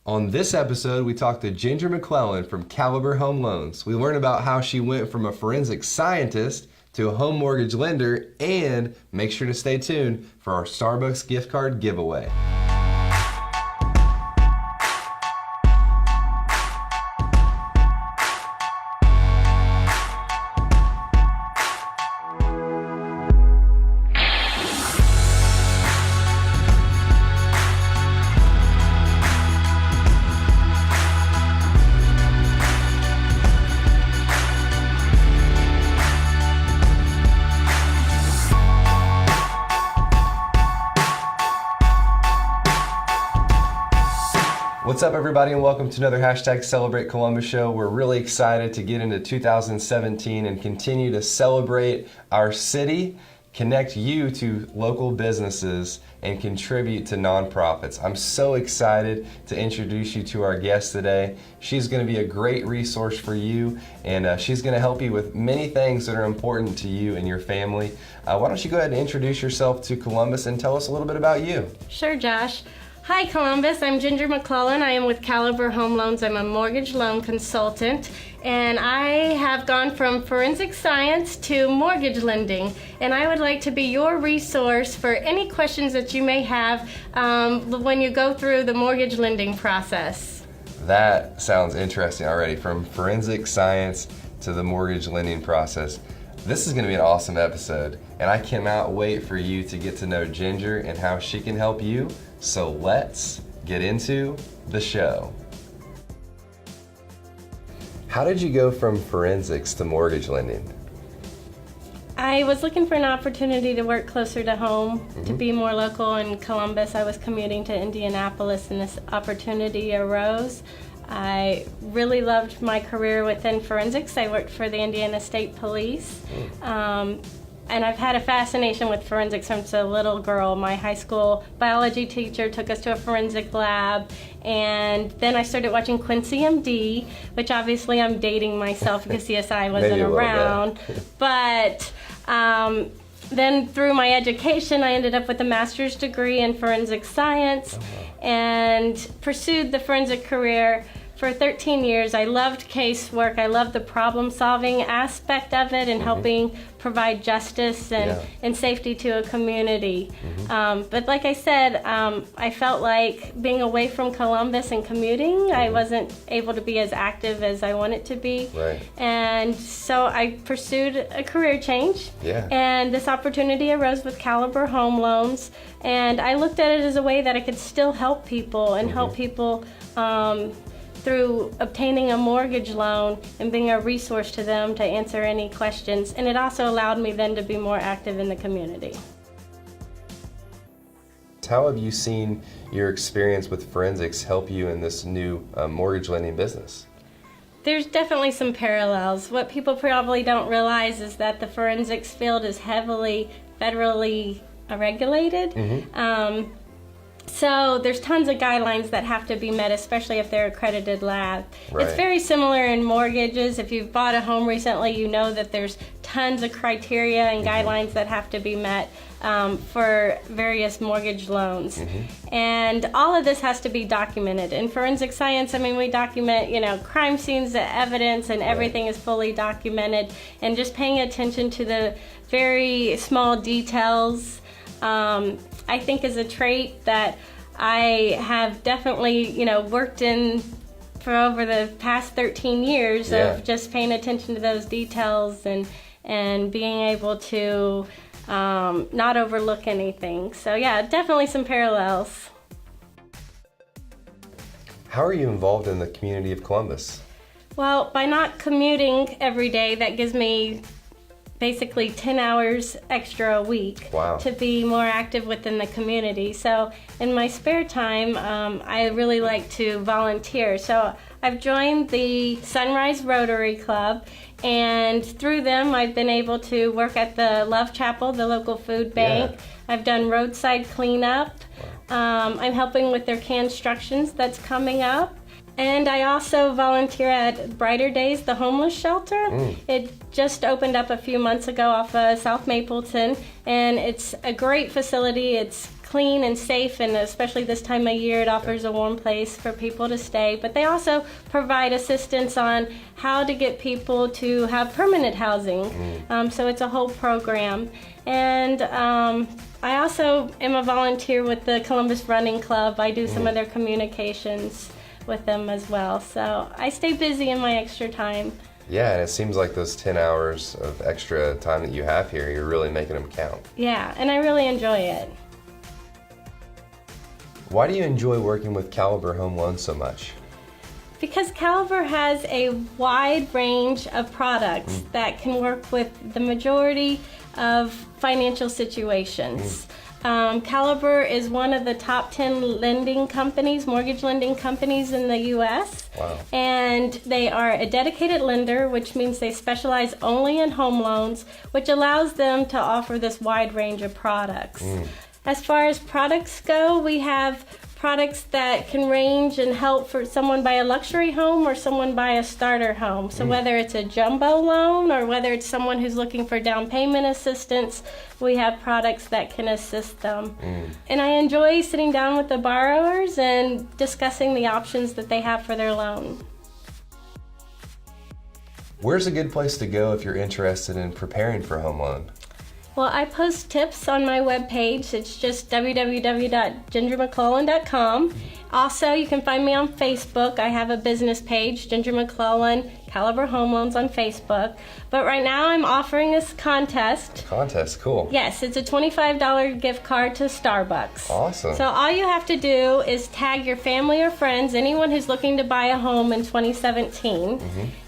On this episode, we talked to Ginger McClellan from Caliber Home Loans. We learned about how she went from a forensic scientist to a home mortgage lender, and make sure to stay tuned for our Starbucks gift card giveaway. What's up, everybody, and welcome to another #Celebrate Columbus show. We're really excited to get into 2017 and continue to celebrate our city, connect you to local businesses, and contribute to nonprofits. I'm so excited to introduce you to our guest today. She's going to be a great resource for you, and she's going to help you with many things that are important to you and your family. Why don't you go ahead and introduce yourself to Columbus and tell us a little bit about you? Sure, Josh. Hi, Columbus. I'm Ginger McClellan. I am with Caliber Home Loans. I'm a mortgage loan consultant, and I have gone from forensic science to mortgage lending, and I would like to be your resource for any questions that you may have when you go through the mortgage lending process. That sounds interesting already, from forensic science to the mortgage lending process. This is going to be an awesome episode, and I cannot wait for you to get to know Ginger and how she can help you. So let's get into the show. How did you go from forensics to mortgage lending? I was looking for an opportunity to work closer to home, to be more local in Columbus. I was commuting to Indianapolis, and this opportunity arose. I really loved my career within forensics. I worked for the Indiana State Police. And I've had a fascination with forensics since a little girl. My high school biology teacher took us to a forensic lab, and then I started watching Quincy MD, which obviously I'm dating myself because CSI wasn't around. But then through my education, I ended up with a master's degree in forensic science and pursued the forensic career for 13 years. I loved casework. I loved the problem-solving aspect of it and helping provide justice and safety to a community. But like I said, I felt like being away from Columbus and commuting, I wasn't able to be as active as I wanted to be. Right. And so I pursued a career change. Yeah. And this opportunity arose with Caliber Home Loans. And I looked at it as a way that I could still help people and help people through obtaining a mortgage loan and being a resource to them to answer any questions. And it also allowed me then to be more active in the community. How have you seen your experience with forensics help you in this new mortgage lending business? There's definitely some parallels. What people probably don't realize is that the forensics field is heavily federally regulated. So there's tons of guidelines that have to be met, especially if they're accredited lab. Right. It's very similar in mortgages. If you've bought a home recently, you know that there's tons of criteria and guidelines that have to be met for various mortgage loans. And all of this has to be documented. In forensic science, I mean, we document, crime scenes, the evidence, and everything is fully documented. And just paying attention to the very small details, I think is a trait that I have definitely, worked in for over the past 13 years of just paying attention to those details and being able to not overlook anything. So yeah, definitely some parallels. How are you involved in the community of Columbus? Well, by not commuting every day, that gives me basically 10 hours extra a week to be more active within the community. So in my spare time, I really like to volunteer. So I've joined the Sunrise Rotary Club, and through them I've been able to work at the Love Chapel, the local food bank. I've done roadside cleanup. I'm helping with their constructions that's coming up. And I also volunteer at Brighter Days, the homeless shelter. It just opened up a few months ago off of South Mapleton, and it's a great facility. It's clean and safe, and especially this time of year, it offers a warm place for people to stay. But they also provide assistance on how to get people to have permanent housing. So it's a whole program. And I also am a volunteer with the Columbus Running Club. I do some of their communications with them as well. So I stay busy in my extra time. Yeah, and it seems like those 10 hours of extra time that you have here, you're really making them count. Yeah, and I really enjoy it. Why do you enjoy working with Caliber Home Loans so much? Because Caliber has a wide range of products that can work with the majority of financial situations. Caliber is one of the top 10 lending companies, mortgage lending companies in the U.S. Wow. And they are a dedicated lender, which means they specialize only in home loans, which allows them to offer this wide range of products. As far as products go, we have products that can range and help for someone buy a luxury home or someone buy a starter home. So whether it's a jumbo loan or whether it's someone who's looking for down payment assistance, we have products that can assist them. And I enjoy sitting down with the borrowers and discussing the options that they have for their loan. Where's a good place to go if you're interested in preparing for a home loan? Well, I post tips on my webpage. It's just www.gingermcclellan.com. Also, you can find me on Facebook. I have a business page, Ginger McClellan, Caliber Home Loans on Facebook. But right now I'm offering this contest. Contest, cool. Yes, it's a $25 gift card to Starbucks. Awesome. So all you have to do is tag your family or friends, anyone who's looking to buy a home in 2017.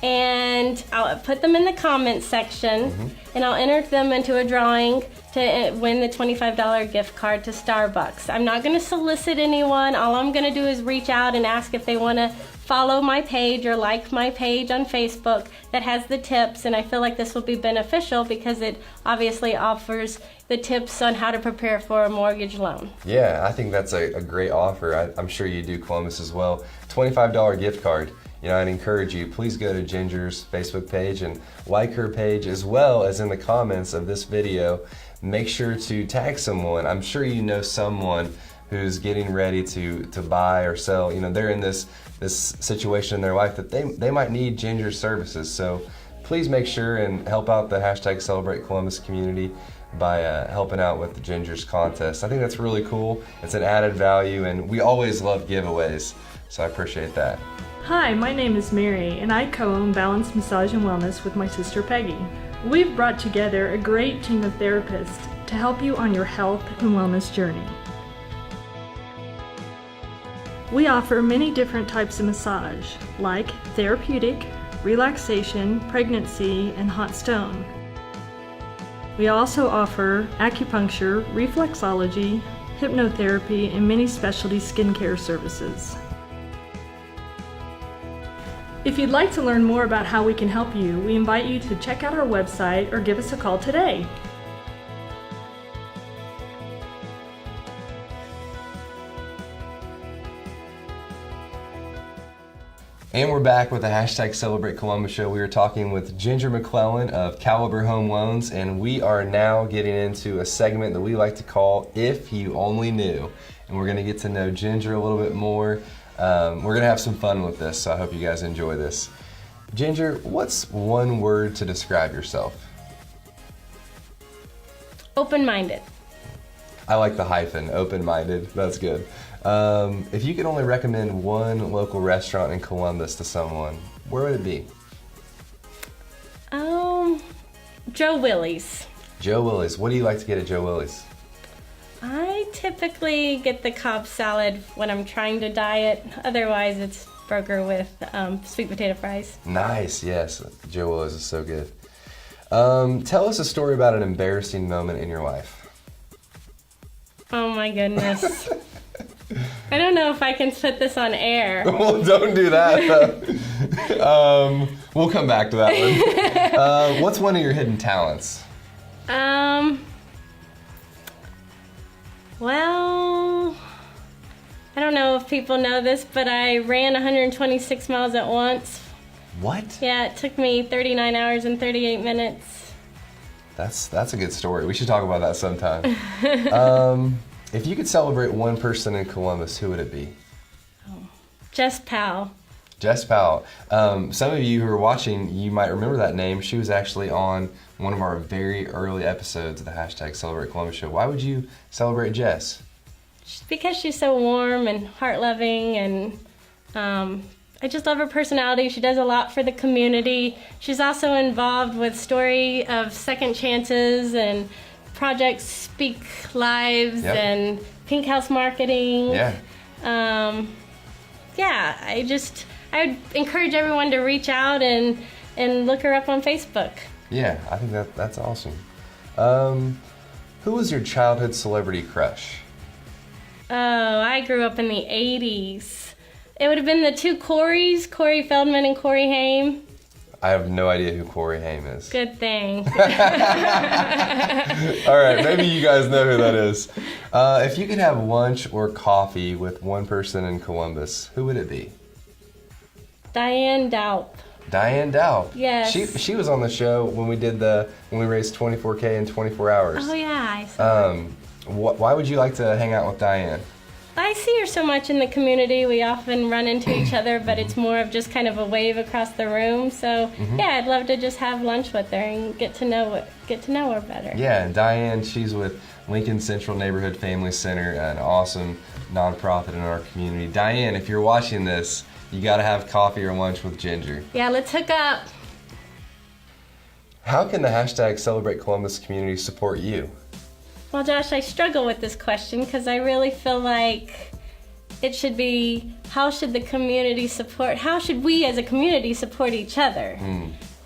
And I'll put them in the comments section, and I'll enter them into a drawing to win the $25 gift card to Starbucks. I'm not going to solicit anyone. All I'm going to do is reach out and ask if they want to follow my page or like my page on Facebook that has the tips, and I feel like this will be beneficial because it obviously offers the tips on how to prepare for a mortgage loan. Yeah, I think that's a great offer. I'm sure you do, Columbus, as well. $25 gift card. You know, I'd encourage you, please go to Ginger's Facebook page and like her page, as well as in the comments of this video. Make sure to tag someone. I'm sure you know someone who's getting ready to buy or sell. You know, they're in this situation in their life that they might need Ginger's services. So please make sure and help out the hashtag Celebrate Columbus community by helping out with the Ginger's contest. I think that's really cool. It's an added value, and we always love giveaways, so I appreciate that. Hi, my name is Mary, and I co-own Balanced Massage and Wellness with my sister Peggy. We've brought together a great team of therapists to help you on your health and wellness journey. We offer many different types of massage, like therapeutic, relaxation, pregnancy, and hot stone. We also offer acupuncture, reflexology, hypnotherapy, and many specialty skincare services. If you'd like to learn more about how we can help you, we invite you to check out our website or give us a call today. And we're back with the hashtag Celebrate Columbus show. We were talking with Ginger McClellan of Caliber Home Loans, and we are now getting into a segment that we like to call If You Only Knew. And we're going to get to know Ginger a little bit more. We're going to have some fun with this, so I hope you guys enjoy this. Ginger, what's one word to describe yourself? Open-minded. I like the hyphen, open-minded. That's good. If you could only recommend one local restaurant in Columbus to someone, where would it be? Joe Willie's. Joe Willie's. What do you like to get at Joe Willie's? I typically get the Cobb salad when I'm trying to diet. Otherwise, it's burger with sweet potato fries. Nice, yes. Joe Willie's is so good. Tell us a story about an embarrassing moment in your life. Oh my goodness. I don't know if I can put this on air. Well, don't do that. We'll come back to that one. What's one of your hidden talents? Well, I don't know if people know this, but I ran 126 miles at once. What? Yeah, it took me 39 hours and 38 minutes. That's a good story. We should talk about that sometime. If you could celebrate one person in Columbus, who would it be? Jess Powell. Jess Powell. Some of you who are watching, you might remember that name. She was actually on one of our very early episodes of the hashtag Celebrate Columbus show. Why would you celebrate Jess? Because she's so warm and heart-loving, and I just love her personality. She does a lot for the community. She's also involved with Story of Second Chances and Project Speak Lives and Pink House Marketing. Yeah. I would encourage everyone to reach out and look her up on Facebook. Yeah, I think that's awesome. Who was your childhood celebrity crush? Oh, I grew up in the 80s. It would have been the two Coreys, Corey Feldman and Corey Haim. I have no idea who Corey Haim is. Good thing. All right, maybe you guys know who that is. If you could have lunch or coffee with one person in Columbus, who would it be? Diane Daup. Diane Daup. Yes. She was on the show when we raised 24K in 24 hours. Oh yeah, I saw her. Why would you like to hang out with Diane? I see her so much in the community. We often run into each other, but it's more of just kind of a wave across the room. So yeah, I'd love to just have lunch with her and get to know her better. Yeah, and Diane, she's with Lincoln Central Neighborhood Family Center, an awesome nonprofit in our community. Diane, if you're watching this, you got to have coffee or lunch with Ginger. Yeah, let's hook up. How can the hashtag Celebrate Columbus community support you? Well, Josh, I struggle with this question because I really feel like it should be, how should we as a community support each other?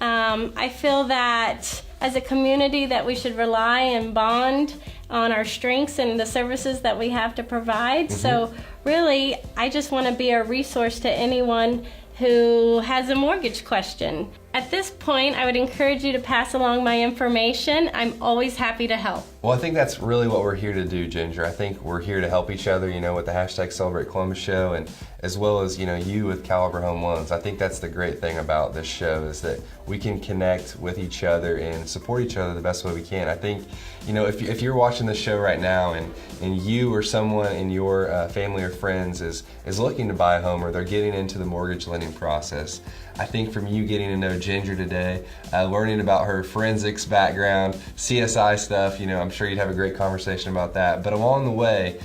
I feel that as a community that we should rely and bond on our strengths and the services that we have to provide. So really, I just want to be a resource to anyone who has a mortgage question. At this point, I would encourage you to pass along my information. I'm always happy to help. Well, I think that's really what we're here to do, Ginger. I think we're here to help each other, with the hashtag Celebrate Columbus show, and as well as, you with Caliber Home Loans. I think that's the great thing about this show, is that we can connect with each other and support each other the best way we can. I think, if you're watching this show right now and you or someone in your family or friends is looking to buy a home, or they're getting into the mortgage lending process, I think from you getting to know Ginger today, learning about her forensics background, CSI stuff, I'm sure you'd have a great conversation about that. But along the way,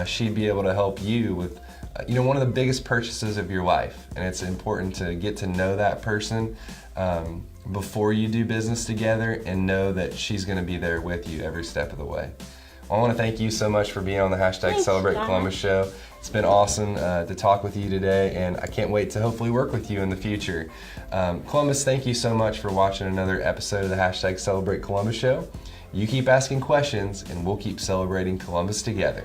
she'd be able to help you with, one of the biggest purchases of your life. And it's important to get to know that person before you do business together, and know that she's going to be there with you every step of the way. I want to thank you so much for being on the hashtag Celebrate Columbus show. It's been awesome to talk with you today, and I can't wait to hopefully work with you in the future. Columbus, thank you so much for watching another episode of the hashtag Celebrate Columbus show. You keep asking questions, and we'll keep celebrating Columbus together.